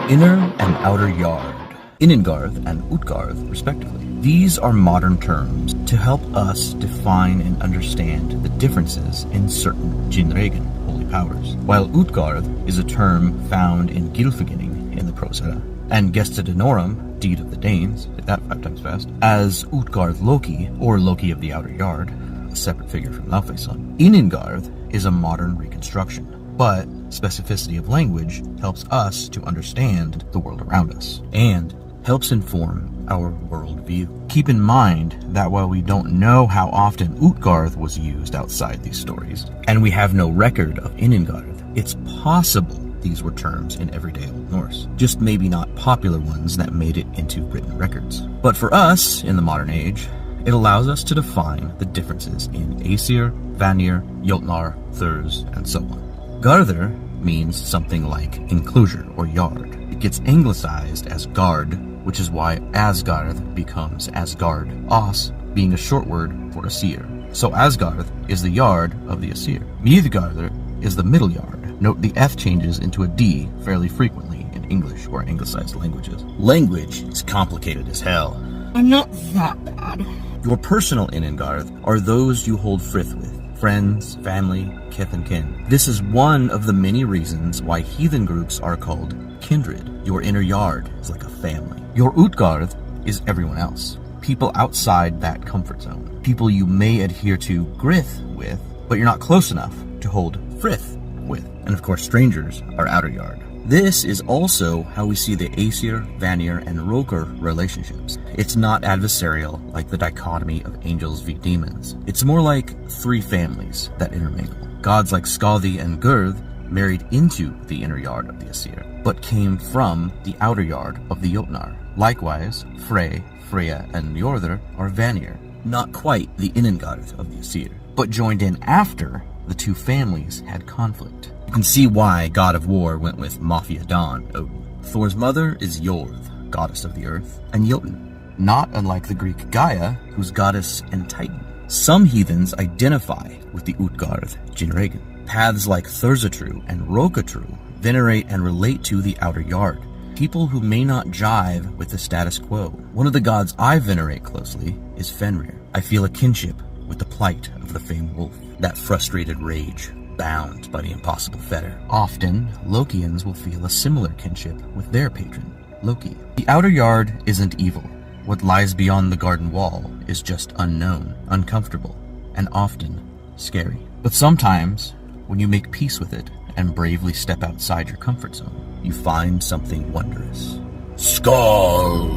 Inner and outer yard. Innengarth and UTGARTH, respectively. These are modern terms to help us define and understand the differences in certain Jinregen, holy powers, while UTGARTH is a term found in Gylfaginning in the Prose Edda, and Gestadenorum, deed of the Danes, hit that 5 times fast, as UTGARTH Loki, or Loki of the outer yard, a separate figure from Laufeyson. Innengarth is a modern reconstruction, but specificity of language helps us to understand the world around us, and helps inform our worldview. Keep in mind that while we don't know how often UTGARTH was used outside these stories, and we have no record of Innengarth, it's possible these were terms in everyday Old Norse, just maybe not popular ones that made it into written records. But for us, in the modern age, it allows us to define the differences in Aesir, Vanir, Jotnar, Thurs, and so on. Garðr means something like enclosure or yard. It gets anglicized as Gard, which is why Asgarth becomes Asgard, As being a short word for Aesir. So Asgarth is the yard of the Aesir. Midgardr is the middle yard. Note the F changes into a D fairly frequently in English or anglicized languages. Language is complicated as hell. I'm not that bad. Your personal Innengarth are those you hold frith with. Friends, family, kith and kin. This is one of the many reasons why heathen groups are called kindred. Your inner yard is like a family. Your UTGARTH is everyone else. People outside that comfort zone. People you may adhere to grith with, but you're not close enough to hold frith with. And of course, strangers are outer yard. This is also how we see the Aesir, Vanir, and Rokr relationships. It's not adversarial like the dichotomy of angels v demons. It's more like 3 families that intermingle. Gods like Skadi and Gurth married into the inner yard of the Aesir, but came from the outer yard of the Jotnar. Likewise, Frey, Freya, and Njordr are Vanir, not quite the Innengarth of the Aesir, but joined in after the 2 families had conflict. You can see why God of War went with Mafia Dawn, Odin. Thor's mother is Jorð, goddess of the earth, and Jotun, not unlike the Greek Gaia, whose goddess and Titan. Some heathens identify with the UTGARTH Jinregen. Paths like Thursatru and Rokatru venerate and relate to the outer yard. People who may not jive with the status quo. One of the gods I venerate closely is Fenrir. I feel a kinship with the plight of the famed wolf, that frustrated rage, bound by the impossible fetter. Often, Lokians will feel a similar kinship with their patron, Loki. The outer yard isn't evil. What lies beyond the garden wall is just unknown, uncomfortable, and often scary. But sometimes, when you make peace with it and bravely step outside your comfort zone, you find something wondrous. Skull!